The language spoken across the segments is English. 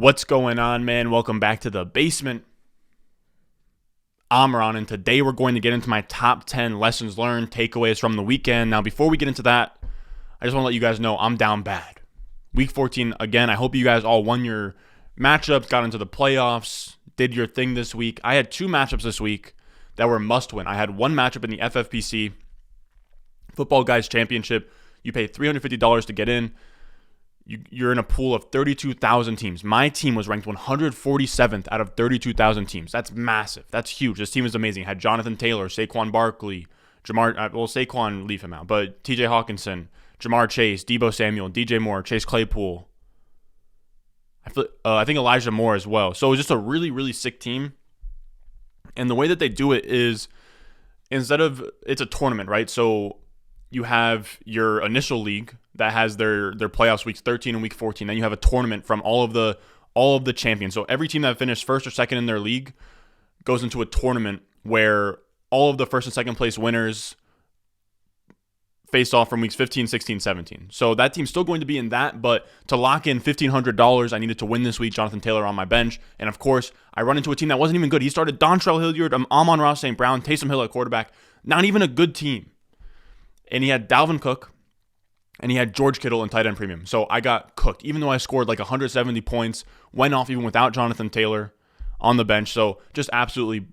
What's going on, man? Welcome back to the basement. I'm Ron, and today we're going to get into my top 10 lessons learned, takeaways from the weekend. Now, before we get into that, I just want to let you guys know I'm down bad. Week 14, again, I hope you guys all won your matchups, got into the playoffs, did your thing this week. I had two matchups this week that were must win. I had one matchup in the FFPC Football Guys Championship. You pay $350 to get in. You're in a pool of 32,000 teams. My team was ranked 147th out of 32,000 teams. That's massive. That's huge. This team is amazing. Had Jonathan Taylor, Saquon Barkley, Saquon leave him out, but TJ Hawkinson, Jamar Chase, Deebo Samuel, DJ Moore, Chase Claypool. I think Elijah Moore as well. So it was just a really, really sick team. And the way that they do it is it's a tournament, right? So you have your initial league that has their playoffs weeks 13 and week 14. Then you have a tournament from all of the champions. So every team that finished first or second in their league goes into a tournament where all of the first and second place winners face off from weeks 15, 16, 17. So that team's still going to be in that, but to lock in $1,500, I needed to win this week. Jonathan Taylor on my bench. And of course, I run into a team that wasn't even good. He started Dontrell Hilliard, Amon-Ra St. Brown, Taysom Hill at quarterback. Not even a good team. And he had Dalvin Cook, and he had George Kittle in tight end premium. So I got cooked. Even though I scored like 170 points, went off even without Jonathan Taylor on the bench. So just absolutely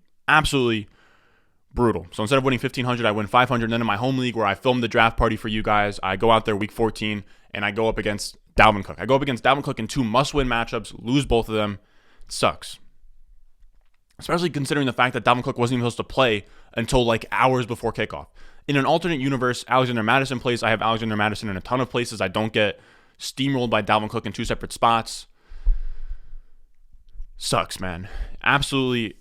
brutal. So instead of winning $1,500, I win $500. And then in my home league where I filmed the draft party for you guys, I go out there week 14, and I go up against Dalvin Cook. I go up against Dalvin Cook in two must-win matchups, lose both of them. It sucks. Especially considering the fact that Dalvin Cook wasn't even supposed to play until like hours before kickoff. In an alternate universe, Alexander Madison plays. I have Alexander Madison in a ton of places. I don't get steamrolled by Dalvin Cook in two separate spots. Sucks, man. Absolutely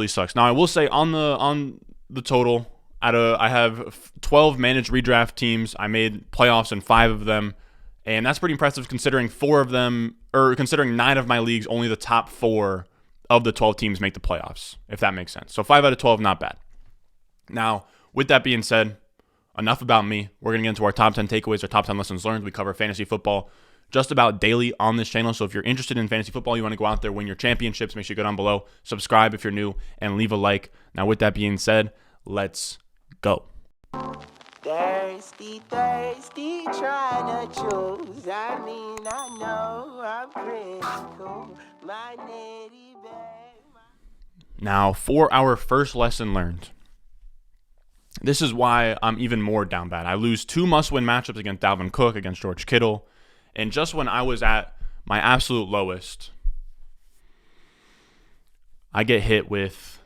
sucks. Now, I will say on the total, I have 12 managed redraft teams. I made playoffs in 5 of them, and that's pretty impressive considering considering 9 of my leagues, only the top 4 of the 12 teams make the playoffs, if that makes sense. So 5 out of 12, not bad. Now, with that being said, enough about me. We're going to get into our top 10 takeaways, our top 10 lessons learned. We cover fantasy football just about daily on this channel. So if you're interested in fantasy football, you want to go out there, win your championships, make sure you go down below, subscribe if you're new, and leave a like. Now, with that being said, let's go. Thirsty, trying to choose. I know I'm critical. My nitty bag. Now, for our first lesson learned, this is why I'm even more down bad. I lose 2 must-win matchups against Dalvin Cook, against George Kittle, and just when I was at my absolute lowest, I get hit with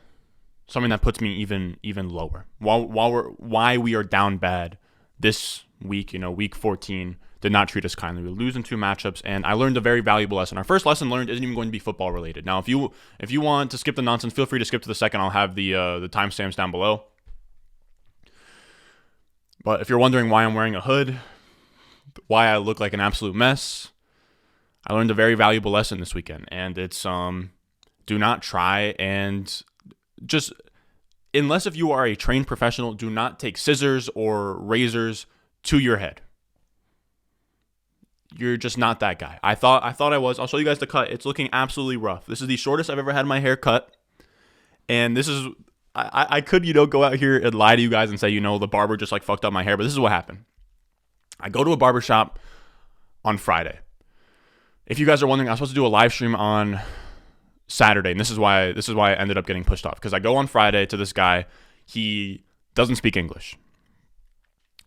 something that puts me even lower. Why we are down bad this week, week 14, did not treat us kindly. We lose in 2 matchups, and I learned a very valuable lesson. Our first lesson learned isn't even going to be football related. Now, if you want to skip the nonsense, feel free to skip to the second. I'll have the timestamps down below. But if you're wondering why I'm wearing a hood, why I look like an absolute mess, I learned a very valuable lesson this weekend, and it's do not try and just, unless if you are a trained professional, do not take scissors or razors to your head. You're just not that guy. I thought I was. I'll show you guys the cut. It's looking absolutely rough. This is the shortest I've ever had my hair cut, and this is. I could, go out here and lie to you guys and say, the barber just like fucked up my hair, but this is what happened. I go to a barbershop on Friday. If you guys are wondering, I was supposed to do a live stream on Saturday, and this is why I ended up getting pushed off, because I go on Friday to this guy. He doesn't speak English.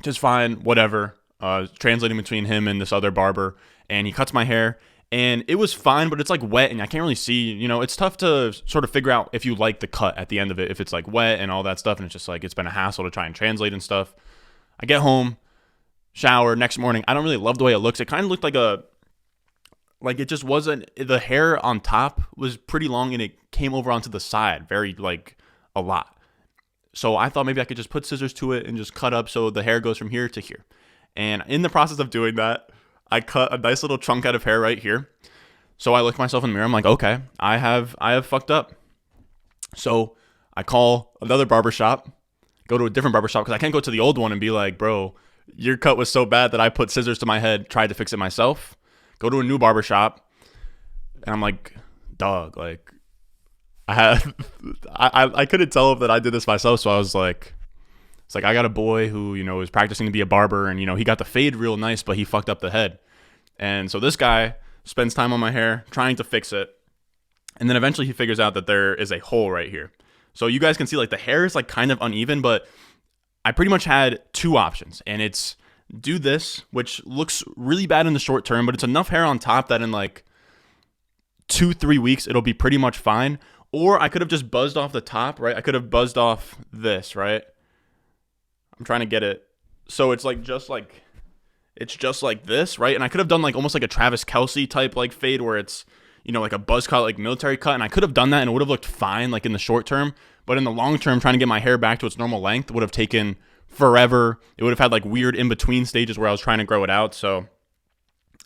Just fine, whatever. Translating between him and this other barber, and he cuts my hair. And it was fine, but it's like wet, and I can't really see. It's tough to sort of figure out if you like the cut at the end of it, if it's like wet and all that stuff, and it's just like it's been a hassle to try and translate and stuff. I get home, shower, next morning. I don't really love the way it looks. It kind of looked like it just wasn't. The hair on top was pretty long, and it came over onto the side, very a lot. So I thought maybe I could just put scissors to it and just cut up so the hair goes from here to here. And in the process of doing that, I cut a nice little chunk out of hair right here. So I look myself in the mirror. I'm like, okay, I have fucked up. So I call another barbershop, go to a different barbershop, because I can't go to the old one and be like, bro, your cut was so bad that I put scissors to my head, tried to fix it myself. Go to a new barbershop. And I'm like, dog, like I have, I couldn't tell that I did this myself. So I was like, it's like I got a boy who, is practicing to be a barber, and, he got the fade real nice, but he fucked up the head. And so this guy spends time on my hair trying to fix it. And then eventually he figures out that there is a hole right here. So you guys can see like the hair is like kind of uneven, but I pretty much had two options. And it's do this, which looks really bad in the short term, but it's enough hair on top that in like 2-3 weeks, it'll be pretty much fine. Or I could have just buzzed off the top, right? I could have buzzed off this, right? I'm trying to get it. So it's like it's just like this, right? And I could have done like almost like a Travis Kelce type like fade where it's, like a buzz cut, like military cut. And I could have done that and it would have looked fine like in the short term. But in the long term, trying to get my hair back to its normal length would have taken forever. It would have had like weird in-between stages where I was trying to grow it out. So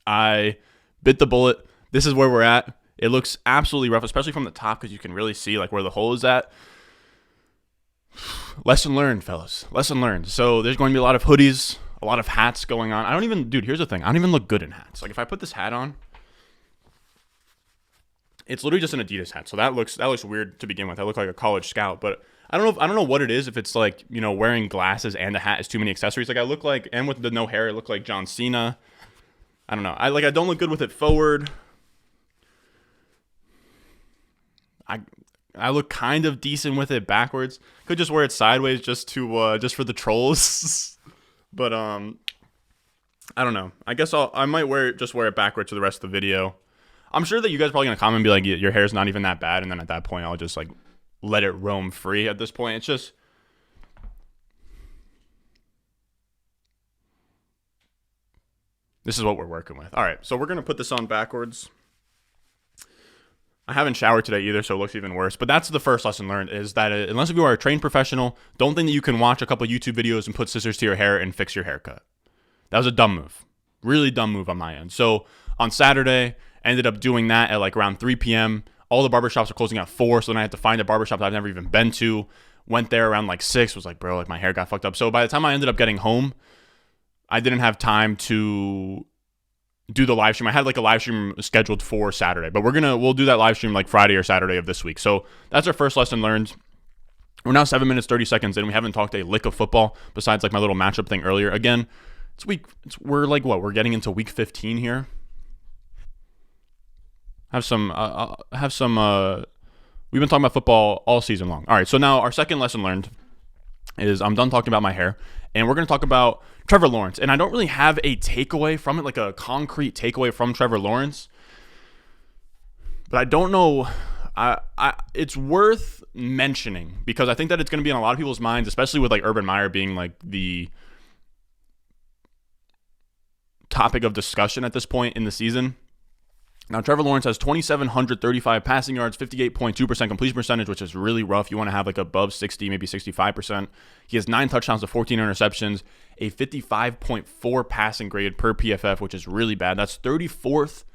I bit the bullet. This is where we're at. It looks absolutely rough, especially from the top because you can really see like where the hole is at. Lesson learned, fellas. Lesson learned. So there's going to be a lot of hoodies, a lot of hats going on. Dude, here's the thing. I don't even look good in hats. Like if I put this hat on, it's literally just an Adidas hat. So that looks weird to begin with. I look like a college scout, but I don't know what it is. If it's like, wearing glasses and a hat is too many accessories. Like I look like, and with the no hair, I look like John Cena. I don't know. I don't look good with it forward. I look kind of decent with it backwards. Could just wear it sideways just for the trolls. But I don't know. I guess I might wear it backwards for the rest of the video. I'm sure that you guys are probably gonna comment and be like, your hair's not even that bad, and then at that point I'll just like let it roam free. At this point, it's just this is what we're working with. All right, so we're gonna put this on backwards. I haven't showered today either, so it looks even worse. But that's the first lesson learned, is that unless you are a trained professional, don't think that you can watch a couple YouTube videos and put scissors to your hair and fix your haircut. That was a dumb move. Really dumb move on my end. So on Saturday, I ended up doing that at like around 3 p.m. All the barbershops are closing at 4, so then I had to find a barbershop that I've never even been to. Went there around like 6, was like, bro, like my hair got fucked up. So by the time I ended up getting home, I didn't have time to do the live stream. I had like a live stream scheduled for Saturday, but we'll do that live stream like Friday or Saturday of this week. So that's our first lesson learned. We're now 7 minutes, 30 seconds in. We haven't talked a lick of football besides like my little matchup thing earlier. Again, we're like what? We're getting into week 15 here. We've been talking about football all season long. All right, so now our second lesson learned is I'm done talking about my hair, and we're going to talk about Trevor Lawrence. And I don't really have a takeaway from it, like a concrete takeaway from Trevor Lawrence. But I don't know. It's worth mentioning because I think that it's going to be in a lot of people's minds, especially with like Urban Meyer being like the topic of discussion at this point in the season. Now, Trevor Lawrence has 2,735 passing yards, 58.2% completion percentage, which is really rough. You want to have like above 60, maybe 65%. He has 9 touchdowns to 14 interceptions, a 55.4 passing grade per PFF, which is really bad. That's 34th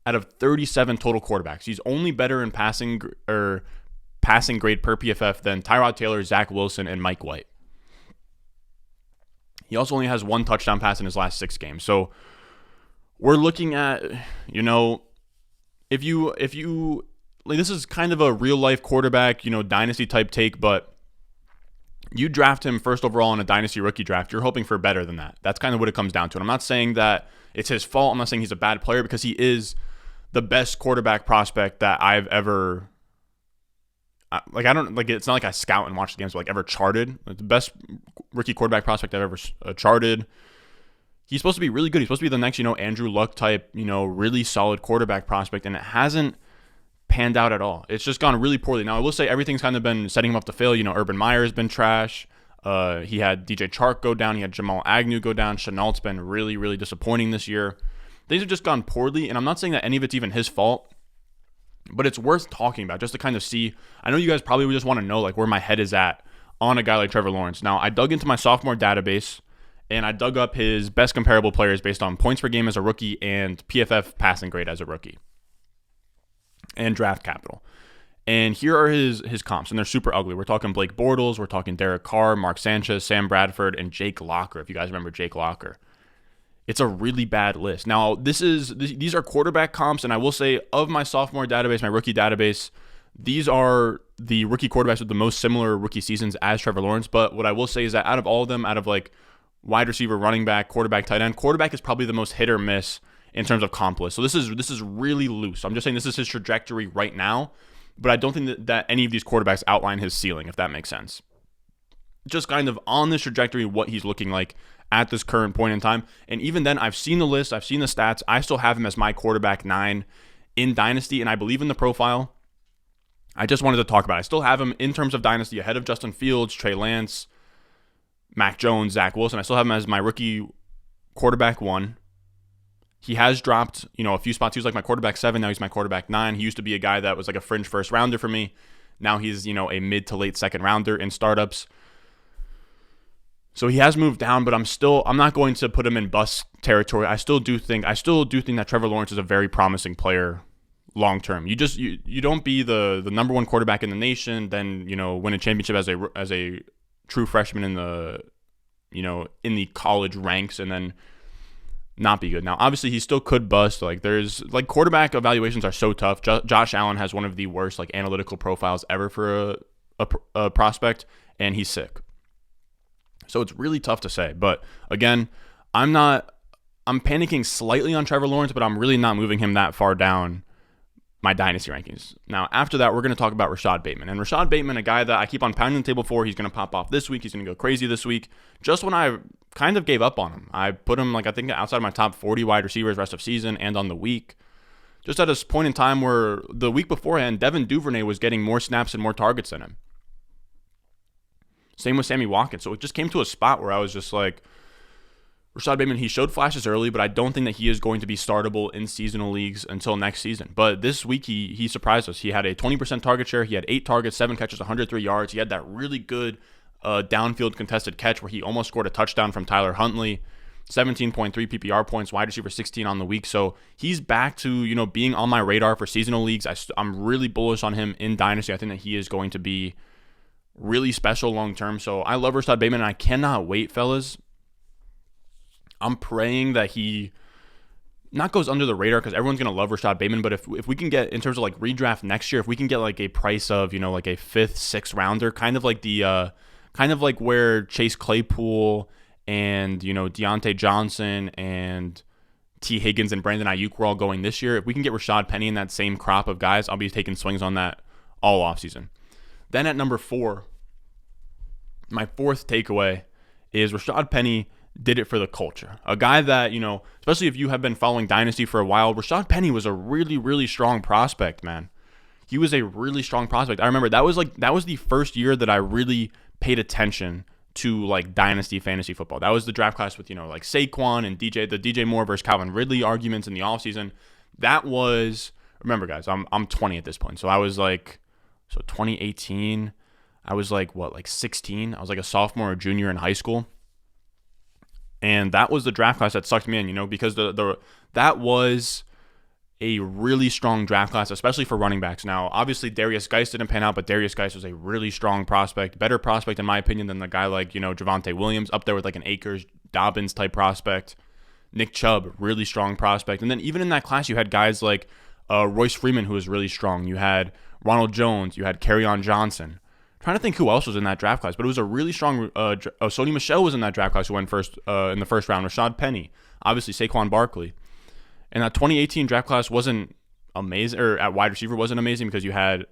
out of 37 total quarterbacks. He's only better in passing grade per PFF than Tyrod Taylor, Zach Wilson, and Mike White. He also only has 1 touchdown pass in his last 6 games. So we're looking at, if you like, this is kind of a real life quarterback, dynasty type take, but you draft him first overall in a dynasty rookie draft, you're hoping for better than that. That's kind of what it comes down to. And I'm not saying that it's his fault. I'm not saying he's a bad player, because he is the best quarterback prospect that I've ever, it's not like I scout and watch the games, but like ever charted. Like the best rookie quarterback prospect I've ever charted. He's supposed to be really good. He's supposed to be the next, Andrew Luck type, really solid quarterback prospect, and it hasn't panned out at all. It's just gone really poorly. Now, I will say everything's kind of been setting him up to fail. Urban Meyer has been trash. He had DJ Chark go down. He had Jamal Agnew go down. Chenault's been really, really disappointing this year. Things have just gone poorly, and I'm not saying that any of it's even his fault, but it's worth talking about just to kind of see. I know you guys probably would just want to know like where my head is at on a guy like Trevor Lawrence. Now, I dug into my sophomore database, and I dug up his best comparable players based on points per game as a rookie and PFF passing grade as a rookie and draft capital. And here are his comps, and they're super ugly. We're talking Blake Bortles, we're talking Derek Carr, Mark Sanchez, Sam Bradford, and Jake Locker, if you guys remember Jake Locker. It's a really bad list. Now, these are quarterback comps, and I will say of my sophomore database, my rookie database, these are the rookie quarterbacks with the most similar rookie seasons as Trevor Lawrence. But what I will say is that out of all of them, out of like wide receiver, running back, quarterback, tight end, quarterback is probably the most hit or miss in terms of comp list. So this is really loose. I'm just saying this is his trajectory right now, but I don't think that any of these quarterbacks outline his ceiling, if that makes sense. Just kind of on this trajectory, what he's looking like at this current point in time. And even then, I've seen the list, I've seen the stats. I still have him as my quarterback 9 in Dynasty, and I believe in the profile. I just wanted to talk about it. I still have him in terms of Dynasty ahead of Justin Fields, Trey Lance, Mac Jones, Zach Wilson. I still have him as my rookie quarterback 1. He has dropped, a few spots. He was like my quarterback 7. Now he's my quarterback 9. He used to be a guy that was like a fringe first rounder for me. Now he's, a mid to late second rounder in startups. So he has moved down, but I'm not going to put him in bust territory. I still do think that Trevor Lawrence is a very promising player long term. You don't be the number 1 quarterback in the nation, then, win a championship as a true freshman in the college ranks, and then not be good. Now, obviously, he still could bust. Like, there's quarterback evaluations are so tough. Josh Allen has one of the worst analytical profiles ever for a prospect, and he's sick. So it's really tough to say. But again, I'm panicking slightly on Trevor Lawrence, but I'm really not moving him that far down my dynasty rankings. Now, after that, we're going to talk about Rashod Bateman. And Rashod Bateman, a guy that I keep on pounding the table for. He's going to pop off this week. He's going to go crazy this week. Just when I kind of gave up on him, I put him, I think, outside of my top 40 wide receivers rest of season and on the week. Just at a point in time where the week beforehand, Devin Duvernay was getting more snaps and more targets than him. Same with Sammy Watkins. So it just came to a spot where I was just like, Rashod Bateman, he showed flashes early, but I don't think that he is going to be startable in seasonal leagues until next season. But this week, he surprised us. He had a 20% target share. He had 8 targets, 7 catches, 103 yards. He had that really good downfield contested catch where he almost scored a touchdown from Tyler Huntley. 17.3 PPR points, wide receiver 16 on the week. So he's back to, being on my radar for seasonal leagues. I'm really bullish on him in Dynasty. I think that he is going to be really special long term. So I love Rashod Bateman, and I cannot wait, fellas. I'm praying that he not goes under the radar because everyone's going to love Rashod Bateman. But if we can get, in terms of redraft next year, if we can get a price of, a 5th, 6th rounder, kind of like where Chase Claypool and, Deontay Johnson and T. Higgins and Brandon Ayuk were all going this year. If we can get Rashaad Penny in that same crop of guys, I'll be taking swings on that all offseason. Then at number 4, my 4th takeaway is Rashaad Penny did it for the culture. A guy that, especially if you have been following Dynasty for a while, Rashaad Penny was a really, really strong prospect, man. He was a really strong prospect. I remember that was the first year that I really paid attention to Dynasty fantasy football. That was the draft class with, Saquon and the DJ Moore versus Calvin Ridley arguments in the offseason. That was, remember guys, I'm 20 at this point. So I was 2018, I was 16. I was a sophomore or junior in high school. And that was the draft class that sucked me in, because that was a really strong draft class, especially for running backs. Now, obviously, Darius Geis didn't pan out, but Darius Geis was a really strong prospect, better prospect in my opinion than the guy Javonte Williams, up there with an Akers, Dobbins type prospect. Nick Chubb, really strong prospect. And then even in that class, you had guys like Royce Freeman, who was really strong. You had Ronald Jones. You had Kerryon Johnson. Trying to think who else was in that draft class, but it was a really strong. Sony Michel was in that draft class who went first in the first round. Rashaad Penny, obviously Saquon Barkley, and that 2018 draft class wasn't amazing, or at wide receiver wasn't amazing because you had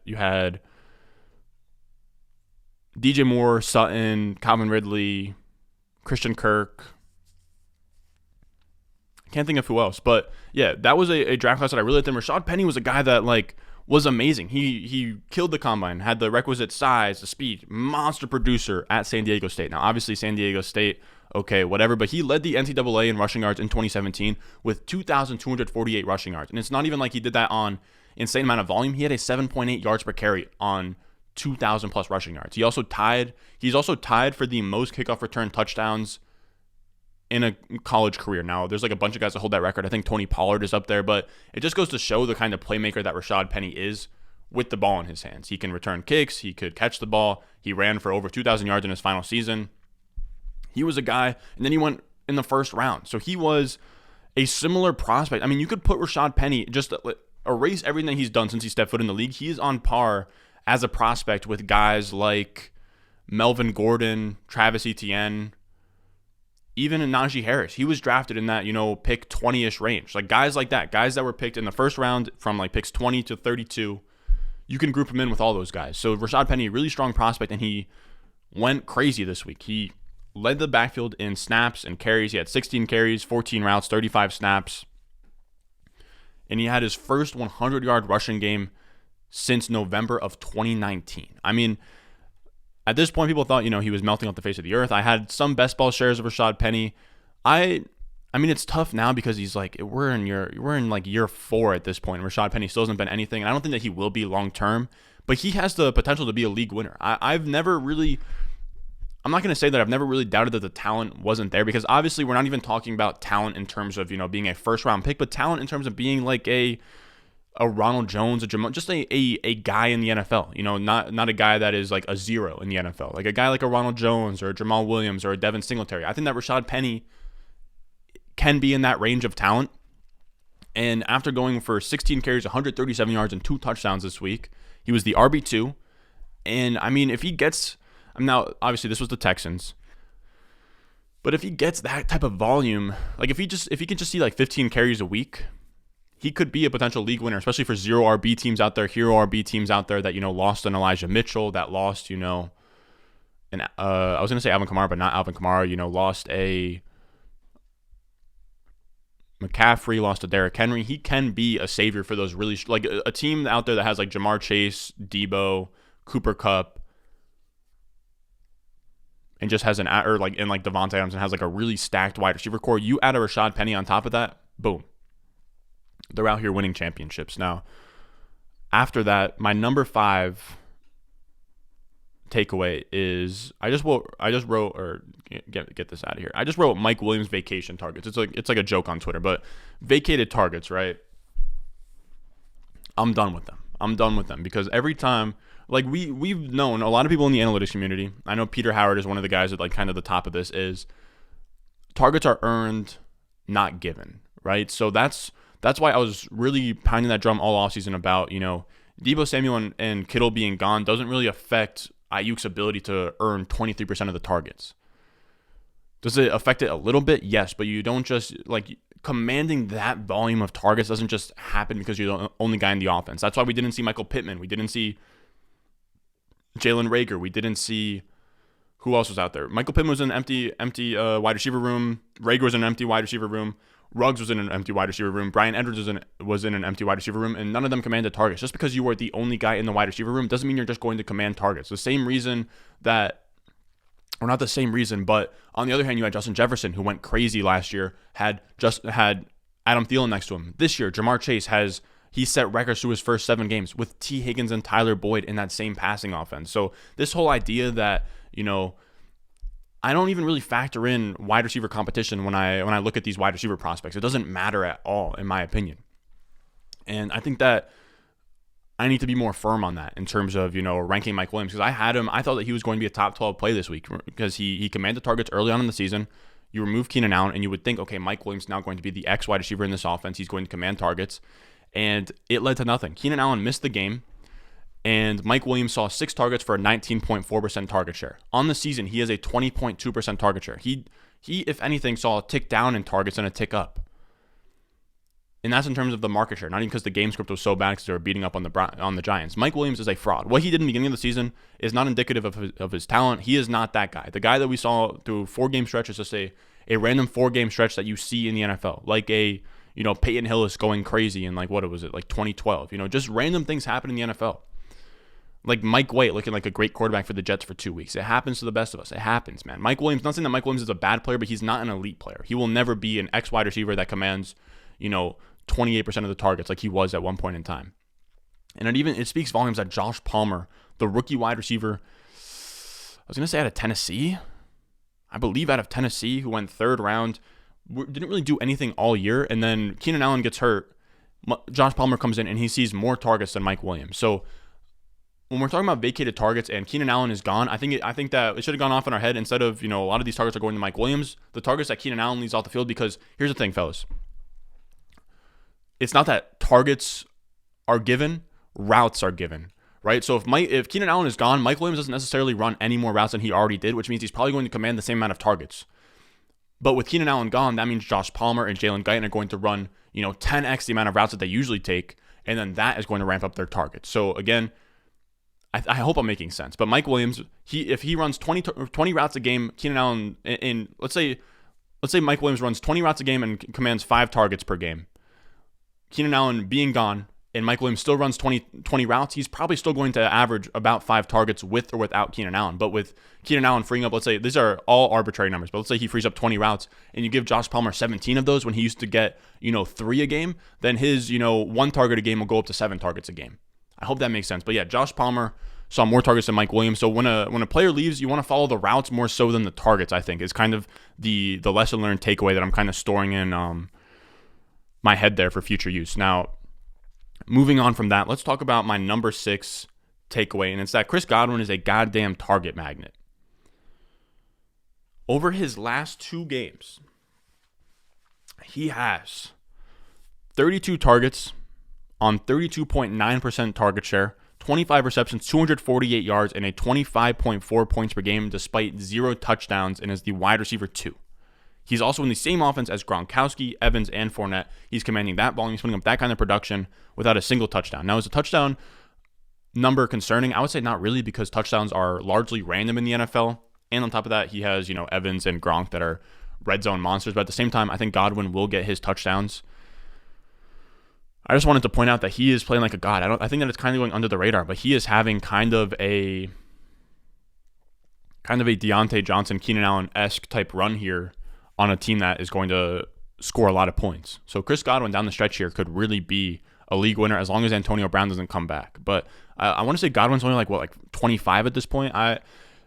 DJ Moore, Sutton, Calvin Ridley, Christian Kirk. I can't think of who else, but yeah, that was a draft class that I really liked. And Rashaad Penny was a guy that was amazing. He killed the combine, had the requisite size, the speed, monster producer at San Diego State. Now, obviously, San Diego State, okay, whatever, but he led the NCAA in rushing yards in 2017 with 2,248 rushing yards. And it's not even like he did that on insane amount of volume. He had a 7.8 yards per carry on 2,000 plus rushing yards. He's also tied for the most kickoff return touchdowns in a college career. Now, there's a bunch of guys that hold that record. I think Tony Pollard is up there, but it just goes to show the kind of playmaker that Rashaad Penny is with the ball in his hands. He can return kicks. He could catch the ball. He ran for over 2,000 yards in his final season. He was a guy, and then he went in the first round. So he was a similar prospect. I mean, you could put Rashaad Penny, just erase everything he's done since he stepped foot in the league. He is on par as a prospect with guys like Melvin Gordon, Travis Etienne, even Najee Harris. He was drafted in that, pick 20-ish range. Like guys like that, guys that were picked in the first round from like picks 20 to 32, you can group him in with all those guys. So Rashaad Penny, really strong prospect, and he went crazy this week. He led the backfield in snaps and carries. He had 16 carries, 14 routes, 35 snaps. And he had his first 100-yard rushing game since November of 2019. I mean, at this point, people thought, he was melting off the face of the earth. I had some best ball shares of Rashaad Penny. I mean, it's tough now because he's like, we're in year 4 at this point. Rashaad Penny still hasn't been anything, and I don't think that he will be long term. But he has the potential to be a league winner. I'm not going to say that I've never really doubted that the talent wasn't there, because obviously we're not even talking about talent in terms of, being a first round pick, but talent in terms of being like a Ronald Jones, just a guy in the NFL, not a guy that is like a zero in the NFL, like a guy like a Ronald Jones or a Jamal Williams or a Devin Singletary. I think that Rashaad Penny can be in that range of talent. And after going for 16 carries, 137 yards, and 2 touchdowns this week, he was the RB2. And I mean, if he gets, now obviously this was the Texans, but if he gets that type of volume, like if he can just see like 15 carries a week, he could be a potential league winner, especially for zero RB teams out there, hero RB teams out there that, lost an Elijah Mitchell, that lost, I was going to say Alvin Kamara, but not Alvin Kamara, lost a McCaffrey, lost to Derrick Henry. He can be a savior for those really, like a team out there that has like Jamar Chase, Debo, Cooper Kupp, and just has Devontae Adams and has like a really stacked wide receiver core. You add a Rashaad Penny on top of that, boom. They're out here winning championships. Now, after that, my number 5 takeaway is I just wrote get this out of here. I just wrote Mike Williams vacation targets. It's like a joke on Twitter, but vacated targets, right? I'm done with them because every time, like we've known a lot of people in the analytics community. I know Peter Howard is one of the guys at like kind of the top of this, is targets are earned, not given, right? So that's why I was really pounding that drum all offseason about, Deebo Samuel and Kittle being gone doesn't really affect Ayuk's ability to earn 23% of the targets. Does it affect it a little bit? Yes, but you don't just, like, commanding that volume of targets doesn't just happen because you're the only guy in the offense. That's why we didn't see Michael Pittman. We didn't see Jalen Reagor. We didn't see, who else was out there? Michael Pittman was in an empty wide receiver room. Reagor was in an empty wide receiver room. Ruggs was in an empty wide receiver room. Brian Edwards was in an empty wide receiver room, and none of them commanded targets. Just because you were the only guy in the wide receiver room doesn't mean you're just going to command targets. The same reason that, or not the same reason, but on the other hand, you had Justin Jefferson, who went crazy last year, had Adam Thielen next to him. This year, Jamar Chase he set records through his first 7 games with T. Higgins and Tyler Boyd in that same passing offense. So this whole idea that, I don't even really factor in wide receiver competition when I look at these wide receiver prospects. It doesn't matter at all, in my opinion. And I think that I need to be more firm on that in terms of, ranking Mike Williams, because I had him. I thought that he was going to be a top 12 play this week because he commanded targets early on in the season. You remove Keenan Allen, and you would think, okay, Mike Williams is now going to be the X wide receiver in this offense. He's going to command targets. And it led to nothing. Keenan Allen missed the game. And Mike Williams saw 6 targets for a 19.4% target share. On the season, he has a 20.2% target share. He, if anything, saw a tick down in targets and a tick up. And that's in terms of the market share, not even because the game script was so bad because they were beating up on the Giants. Mike Williams is a fraud. What he did in the beginning of the season is not indicative of his talent. He is not that guy. The guy that we saw through 4-game stretch is just a random 4-game stretch that you see in the NFL. Like Peyton Hillis going crazy in like 2012. Just random things happen in the NFL. Like Mike White looking like a great quarterback for the Jets for 2 weeks. It happens to the best of us. It happens, man. Mike Williams, not saying that Mike Williams is a bad player, but he's not an elite player. He will never be an X wide receiver that commands, 28% of the targets like he was at one point in time. And it speaks volumes that Josh Palmer, the rookie wide receiver, I was going to say out of Tennessee, I believe out of Tennessee, who went 3rd round, didn't really do anything all year. And then Keenan Allen gets hurt. Josh Palmer comes in and he sees more targets than Mike Williams. So when we're talking about vacated targets and Keenan Allen is gone, I think that it should have gone off in our head instead of, a lot of these targets are going to Mike Williams. The targets that Keenan Allen leaves off the field, because here's the thing, fellas. It's not that targets are given, routes are given, right? So if Keenan Allen is gone, Mike Williams doesn't necessarily run any more routes than he already did, which means he's probably going to command the same amount of targets. But with Keenan Allen gone, that means Josh Palmer and Jalen Guyton are going to run, 10x the amount of routes that they usually take, and then that is going to ramp up their targets. So again, I hope I'm making sense. But Mike Williams, if he runs 20 routes a game, Keenan Allen, let's say Mike Williams runs 20 routes a game and commands 5 targets per game. Keenan Allen being gone and Mike Williams still runs 20 routes, he's probably still going to average about 5 targets with or without Keenan Allen. But with Keenan Allen freeing up, let's say, these are all arbitrary numbers, but let's say he frees up 20 routes and you give Josh Palmer 17 of those when he used to get, 3 a game, then his, 1 target a game will go up to 7 targets a game. I hope that makes sense. But yeah, Josh Palmer saw more targets than Mike Williams. So when a player leaves, you want to follow the routes more so than the targets, I think, is kind of the lesson learned takeaway that I'm kind of storing in my head there for future use. Now, moving on from that, let's talk about my number 6 takeaway, and it's that Chris Godwin is a goddamn target magnet. Over his last 2 games, he has 32 targets on 32.9% target share, 25 receptions, 248 yards, and a 25.4 points per game despite 0 touchdowns, and is the wide receiver 2. He's also in the same offense as Gronkowski, Evans, and Fournette. He's commanding that volume. He's putting up that kind of production without a single touchdown. Now, is a touchdown number concerning? I would say not really, because touchdowns are largely random in the NFL. And on top of that, he has, Evans and Gronk that are red zone monsters. But at the same time, I think Godwin will get his touchdowns. I just wanted to point out that he is playing like a god. I think that it's kind of going under the radar, but he is having kind of a Deontay Johnson, Keenan Allen-esque type run here on a team that is going to score a lot of points. So Chris Godwin down the stretch here could really be a league winner as long as Antonio Brown doesn't come back. But I want to say Godwin's only like 25 at this point.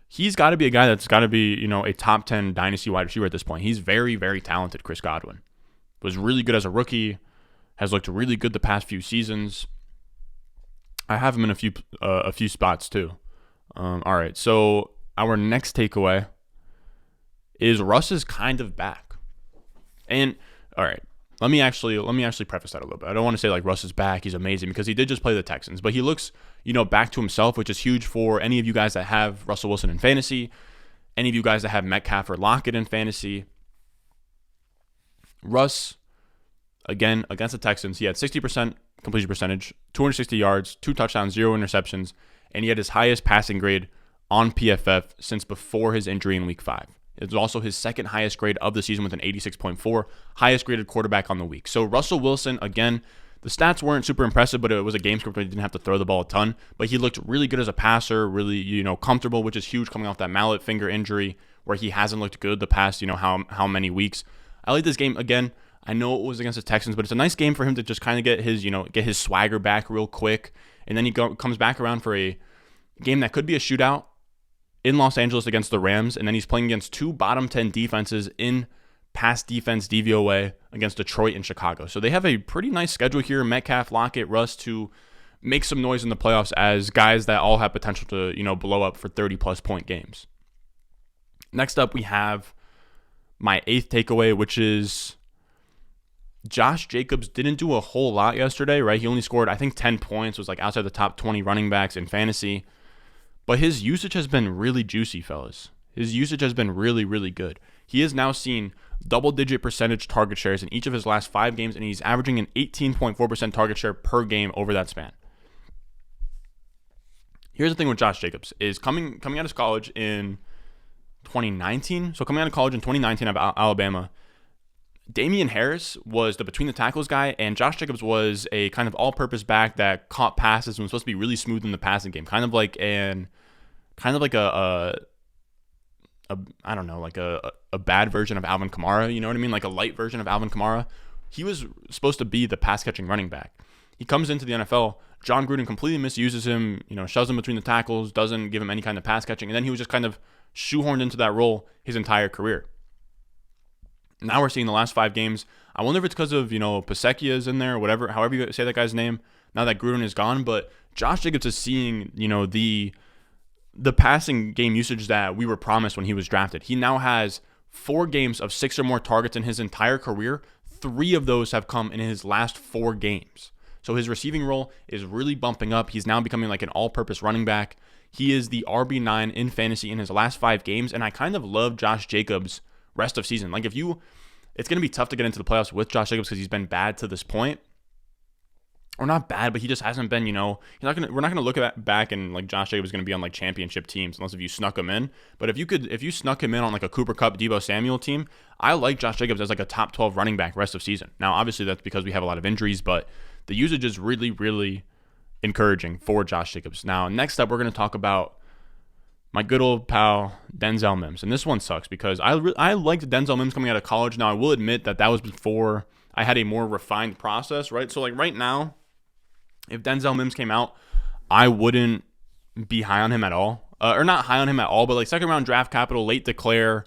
He's got to be a guy that's got to be, a top 10 dynasty wide receiver at this point. He's very, very talented, Chris Godwin. Was really good as a rookie, has looked really good the past few seasons. I have him in a few spots too. All right, so our next takeaway is Russ is kind of back. And all right, let me actually preface that a little bit. I don't want to say like Russ is back, he's amazing, because he did just play the Texans, but he looks, back to himself, which is huge for any of you guys that have Russell Wilson in fantasy, any of you guys that have Metcalf or Lockett in fantasy. Russ, again, against the Texans, he had 60% completion percentage, 260 yards, 2 touchdowns, 0 interceptions, and he had his highest passing grade on PFF since before his injury in Week 5. It was also his second highest grade of the season with an 86.4, highest graded quarterback on the week. So Russell Wilson, again, the stats weren't super impressive, but it was a game script where he didn't have to throw the ball a ton. But he looked really good as a passer, really, comfortable, which is huge coming off that mallet finger injury where he hasn't looked good the past, how many weeks. I like this game again. I know it was against the Texans, but it's a nice game for him to just kind of get his swagger back real quick. And then he comes back around for a game that could be a shootout in Los Angeles against the Rams, and then he's playing against 2 bottom 10 defenses in pass defense DVOA against Detroit and Chicago. So they have a pretty nice schedule here. Metcalf, Lockett, Russ to make some noise in the playoffs as guys that all have potential to, blow up for 30-plus point games. Next up, we have my 8th takeaway, which is Josh Jacobs didn't do a whole lot yesterday, right? He only scored, I think, 10 points, was like outside the top 20 running backs in fantasy. But his usage has been really juicy, fellas. His usage has been really, really good. He has now seen double-digit percentage target shares in each of his last 5 games, and he's averaging an 18.4% target share per game over that span. Here's the thing with Josh Jacobs, is coming out of college in 2019. So coming out of college in 2019 out of Alabama, Damian Harris was the between the tackles guy, and Josh Jacobs was a kind of all-purpose back that caught passes and was supposed to be really smooth in the passing game, kind of like a bad version of Alvin Kamara. You know what I mean? Like a light version of Alvin Kamara. He was supposed to be the pass-catching running back. He comes into the NFL. John Gruden completely misuses him. Shoves him between the tackles, doesn't give him any kind of pass catching, and then he was just kind of shoehorned into that role his entire career. Now we're seeing the last 5 games. I wonder if it's because of, Pasecchia is in there, or whatever, however you say that guy's name, now that Gruden is gone. But Josh Jacobs is seeing, the passing game usage that we were promised when he was drafted. He now has 4 games of 6 or more targets in his entire career. 3 of those have come in his last 4 games. So his receiving role is really bumping up. He's now becoming like an all-purpose running back. He is the RB9 in fantasy in his last 5 games, and I kind of love Josh Jacobs rest of season. Like it's going to be tough to get into the playoffs with Josh Jacobs because he's been bad to this point. Or not bad, but he just hasn't been, we're not going to look back and like Josh Jacobs is going to be on like championship teams unless if you snuck him in. But if you snuck him in on like a Cooper Kupp, Deebo Samuel team, I like Josh Jacobs as like a top 12 running back rest of season. Now, obviously that's because we have a lot of injuries, but the usage is really, really encouraging for Josh Jacobs. Now, next up, we're going to talk about my good old pal, Denzel Mims. And this one sucks because I liked Denzel Mims coming out of college. Now, I will admit that was before I had a more refined process, right? So like right now, if Denzel Mims came out, I wouldn't be high on him at all. Or not high on him at all, but like second round draft capital, late declare,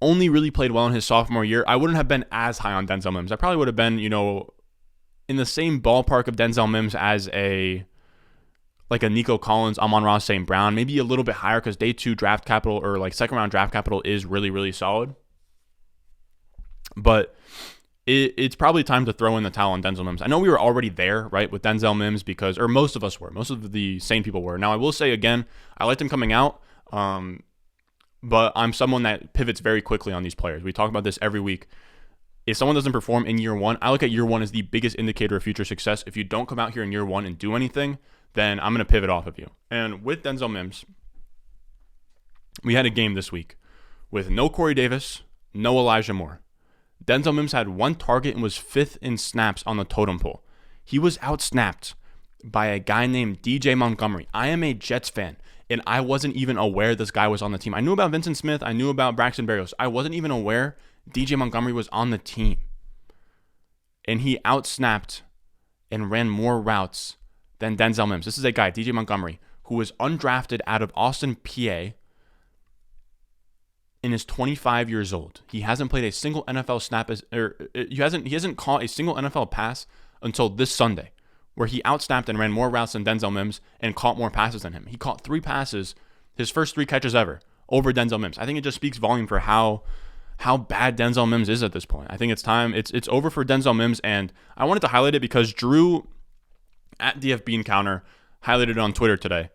only really played well in his sophomore year. I wouldn't have been as high on Denzel Mims. I probably would have been, in the same ballpark of Denzel Mims as a Nico Collins, Amon-Ra St. Brown, maybe a little bit higher because day 2 draft capital or like second round draft capital is really, really solid. But it's probably time to throw in the towel on Denzel Mims. I know we were already there, right, with Denzel Mims or most of us were. Most of the sane people were. Now, I will say again, I liked him coming out, but I'm someone that pivots very quickly on these players. We talk about this every week. If someone doesn't perform in year 1, I look at year 1 as the biggest indicator of future success. If you don't come out here in year 1 and do anything, then I'm going to pivot off of you. And with Denzel Mims, we had a game this week with no Corey Davis, no Elijah Moore. Denzel Mims had 1 target and was 5th in snaps on the totem pole. He was outsnapped by a guy named DJ Montgomery. I am a Jets fan, and I wasn't even aware this guy was on the team. I knew about Vincent Smith. I knew about Braxton Berrios. I wasn't even aware DJ Montgomery was on the team. And he outsnapped and ran more routes than Denzel Mims. This is a guy, DJ Montgomery, who was undrafted out of Austin, PA, and is 25 years old. He hasn't played a single NFL snap he hasn't caught a single NFL pass until this Sunday, where he outsnapped and ran more routes than Denzel Mims and caught more passes than him. He caught 3 passes, his first 3 catches ever, over Denzel Mims. I think it just speaks volume for how bad Denzel Mims is at this point. I think it's time. It's over for Denzel Mims, and I wanted to highlight it because Drew at DFB Encounter highlighted it on Twitter today.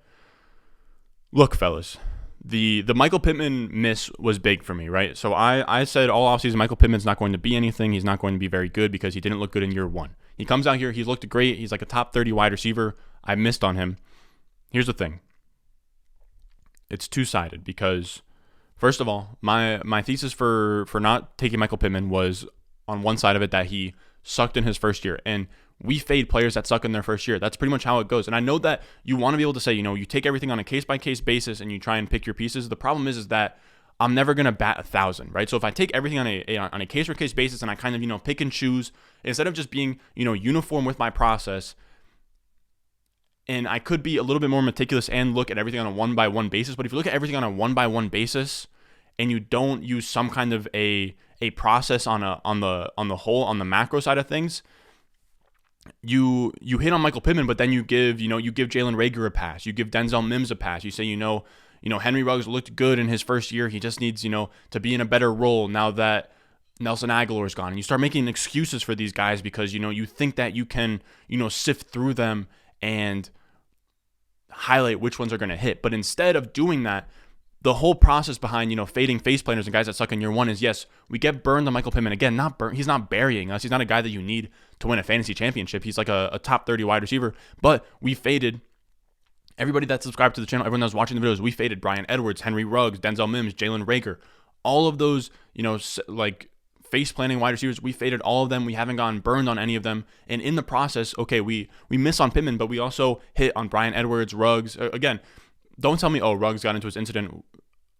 Look, fellas, the Michael Pittman miss was big for me, right? So I said all offseason Michael Pittman's not going to be anything. He's not going to be very good because he didn't look good in year 1. He comes out here, he's looked great. He's like a top 30 wide receiver. I missed on him. Here's the thing. It's two-sided because, first of all, my thesis for not taking Michael Pittman was on one side of it that he sucked in his first year. And we fade players that suck in their first year. That's pretty much how it goes. And I know that you want to be able to say, you take everything on a case-by-case basis and you try and pick your pieces. The problem is that I'm never going to bat 1,000, right? So if I take everything on a case-by-case basis and I kind of, pick and choose, instead of just being, uniform with my process, and I could be a little bit more meticulous and look at everything on a one-by-one basis. But if you look at everything on a one-by-one basis and you don't use some kind of a process on the macro side of things, you hit on Michael Pittman, but then you give Jalen Reagor a pass, you give Denzel Mims a pass. You say, Henry Ruggs looked good in his first year. He just needs, to be in a better role now that Nelson Aguilar is gone. And you start making excuses for these guys because, you think that you can, sift through them and highlight which ones are going to hit. But instead of doing that, the whole process behind, fading face planners and guys that suck in year 1 is, yes, we get burned on Michael Pittman. Again, not burn. He's not burying us. He's not a guy that you need to win a fantasy championship. He's like a top 30 wide receiver. But we faded everybody that subscribed to the channel, everyone that was watching the videos. We faded Bryan Edwards, Henry Ruggs, Denzel Mims, Jalen Reagor. All of those, face planning wide receivers, we faded all of them. We haven't gotten burned on any of them. And in the process, okay, we miss on Pittman, but we also hit on Bryan Edwards, Ruggs. Again, don't tell me, Ruggs got into his incident.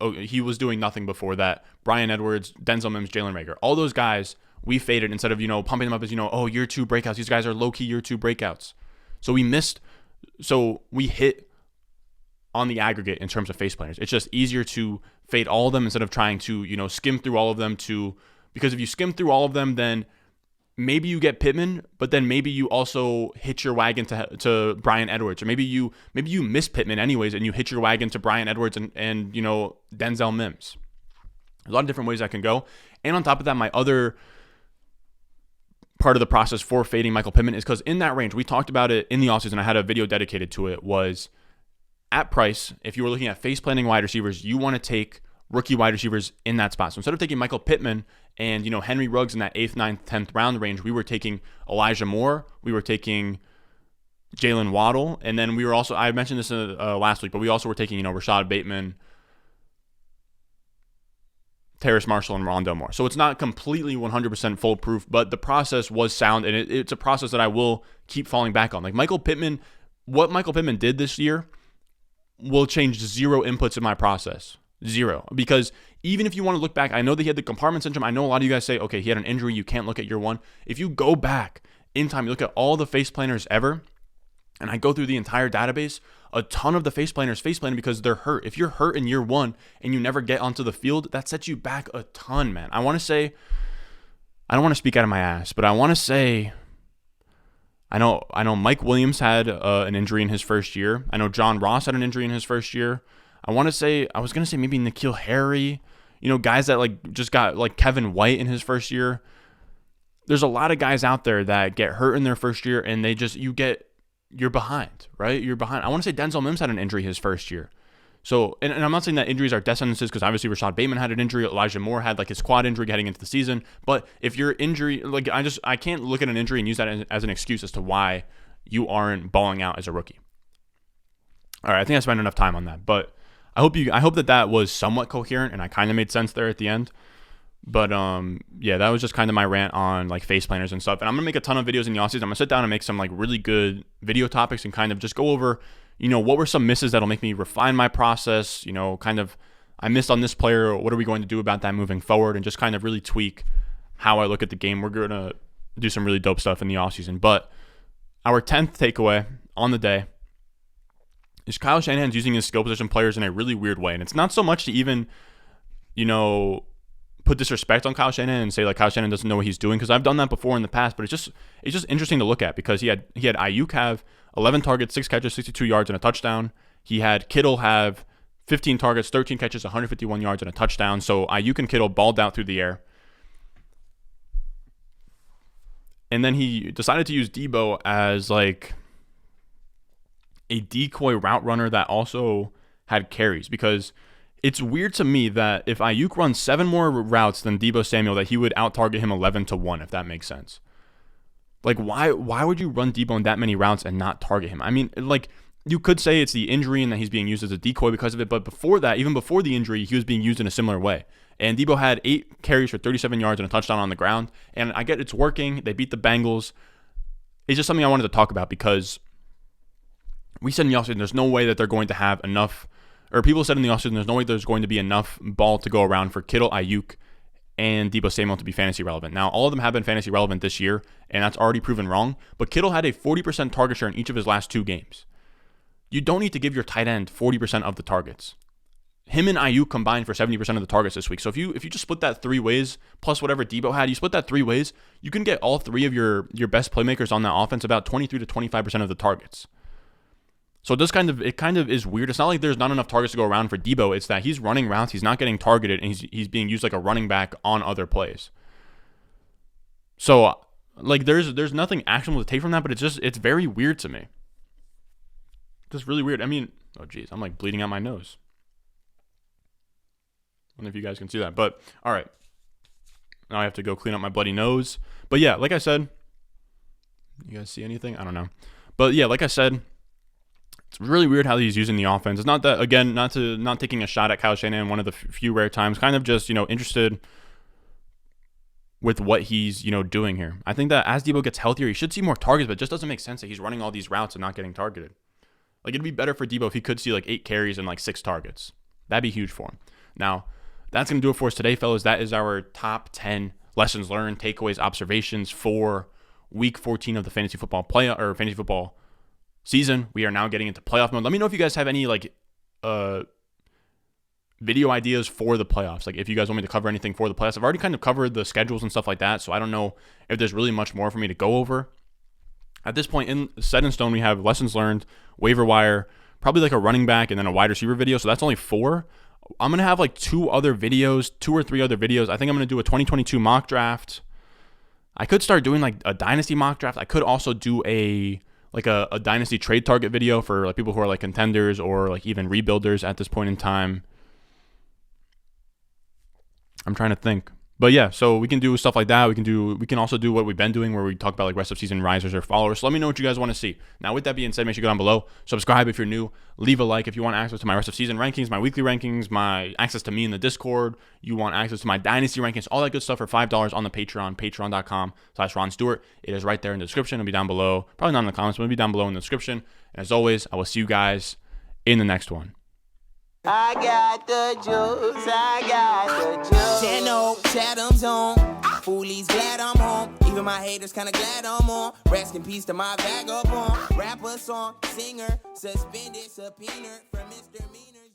Oh, he was doing nothing before that. Bryan Edwards, Denzel Mims, Jalen Reagor. All those guys, we faded instead of, pumping them up as, year 2 breakouts. These guys are low-key year 2 breakouts. So we hit on the aggregate in terms of face planners. It's just easier to fade all of them instead of trying to, skim through all of them because if you skim through all of them, then maybe you get Pittman, but then maybe you also hitch your wagon to Bryan Edwards, or maybe you miss Pittman anyways and you hitch your wagon to Bryan Edwards and Denzel Mims. There's a lot of different ways that can go. And on top of that, my other part of the process for fading Michael Pittman is because in that range, we talked about it in the offseason, I had a video dedicated to it, was at price, if you were looking at face planning wide receivers, you want to take rookie wide receivers in that spot. So instead of taking Michael Pittman and Henry Ruggs in that 8th, 9th, 10th round range, we were taking Elijah Moore, we were taking Jalen Waddle, and then we were also, I mentioned this last week, but we also were taking Rashod Bateman, Terrace Marshall, and Rondale Moore. So it's not completely 100% foolproof, but the process was sound, and it's a process that I will keep falling back on. Like Michael Pittman, what Michael Pittman did this year will change zero inputs in my process. Zero. Because even if you want to look back, I know that he had the compartment syndrome. I know a lot of you guys say, okay, he had an injury. You can't look at year one. If you go back in time, you look at all the face planners ever, and I go through the entire database, a ton of the face planners face plan because they're hurt. If you're hurt in year one and you never get onto the field, that sets you back a ton, man. I want to say, I don't want to speak out of my ass, but I want to say, I know Mike Williams had an injury in his first year. I know John Ross had an injury in his first year. I was going to say maybe N'Keal Harry, guys that just got like Kevin White in his first year. There's a lot of guys out there that get hurt in their first year and you're behind, right? You're behind. I want to say Denzel Mims had an injury his first year. So, and I'm not saying that injuries are death sentences because obviously Rashod Bateman had an injury. Elijah Moore had like his quad injury heading into the season. But if your injury, I can't look at an injury and use that as an excuse as to why you aren't balling out as a rookie. All right, I think I spent enough time on that, but I hope that was somewhat coherent and I kind of made sense there at the end. But yeah, that was just kind of my rant on like face planners and stuff. And I'm gonna make a ton of videos in the offseason. I'm gonna sit down and make some like really good video topics and kind of just go over, what were some misses that'll make me refine my process. Kind of I missed on this player. What are we going to do about that moving forward? And just kind of really tweak how I look at the game. We're gonna do some really dope stuff in the offseason. But our 10th takeaway on the day is Kyle Shanahan's using his skill position players in a really weird way. And it's not so much to even, put disrespect on Kyle Shanahan and say like Kyle Shanahan doesn't know what he's doing, because I've done that before in the past, but it's just interesting to look at because he had Ayuk have 11 targets, 6 catches, 62 yards, and a touchdown. He had Kittle have 15 targets, 13 catches, 151 yards, and a touchdown. So Ayuk and Kittle balled out through the air. And then he decided to use Debo as like a decoy route runner that also had carries, because it's weird to me that if Ayuk runs 7 more routes than Debo Samuel, that he would out-target him 11-1, if that makes sense. Like, why would you run Debo in that many routes and not target him? I mean, like, you could say it's the injury and that he's being used as a decoy because of it, but before that, even before the injury, he was being used in a similar way. And Debo had 8 carries for 37 yards and a touchdown on the ground. And I get it's working. They beat the Bengals. It's just something I wanted to talk about because we said in the offseason there's no way that they're going to have enough, or people said in the offseason there's no way there's going to be enough ball to go around for Kittle, Ayuk, and Debo Samuel to be fantasy relevant. Now, all of them have been fantasy relevant this year, and that's already proven wrong. But Kittle had a 40% target share in each of his last 2 games. You don't need to give your tight end 40% of the targets. Him and Ayuk combined for 70% of the targets this week. So if you just split that 3 ways, plus whatever Debo had, you split that 3 ways, you can get all 3 of your best playmakers on that offense about 23 to 25% of the targets. So it kind of is weird. It's not like there's not enough targets to go around for Debo. It's that he's running routes, he's not getting targeted, and he's being used like a running back on other plays. So like there's nothing actionable to take from that, but it's very weird to me. Just really weird. I mean, oh geez, I'm like bleeding out my nose. I don't know if you guys can see that, but all right. Now I have to go clean up my bloody nose. But yeah, like I said, you guys see anything? I don't know. But yeah, like I said, it's really weird how he's using the offense. It's not that, again, not taking a shot at Kyle Shanahan one of the few rare times, kind of just, interested with what he's, doing here. I think that as Debo gets healthier, he should see more targets, but it just doesn't make sense that he's running all these routes and not getting targeted. Like, it'd be better for Debo if he could see like 8 carries and like 6 targets. That'd be huge for him. Now, that's going to do it for us today, fellas. That is our top 10 lessons learned, takeaways, observations for week 14 of the fantasy football season. We are now getting into playoff mode. Let me know if you guys have any like video ideas for the playoffs. Like if you guys want me to cover anything for the playoffs, I've already kind of covered the schedules and stuff like that. So I don't know if there's really much more for me to go over. At this point, set in stone, we have lessons learned, waiver wire, probably like a running back, and then a wide receiver video. So that's only 4. I'm going to have like 2 or 3 other videos. I think I'm going to do a 2022 mock draft. I could start doing like a dynasty mock draft. I could also do a dynasty trade target video for like people who are like contenders or like even rebuilders at this point in time. I'm trying to think. But yeah, so we can do stuff like that. We can also do what we've been doing where we talk about like rest of season risers or followers. So let me know what you guys want to see. Now, with that being said, make sure you go down below. Subscribe if you're new. Leave a like if you want access to my rest of season rankings, my weekly rankings, my access to me in the Discord. You want access to my dynasty rankings, all that good stuff for $5 on the Patreon, patreon.com/Ron Stewart. It is right there in the description. It'll be down below. Probably not in the comments, but it'll be down below in the description. And as always, I will see you guys in the next one. I got the juice, I got the juice. 10 Chatham's on. Foolies glad I'm home. Even my haters kinda glad I'm on. Rest in peace to my vagabond. Rapper, song, singer, suspended, subpoena from misdemeanors.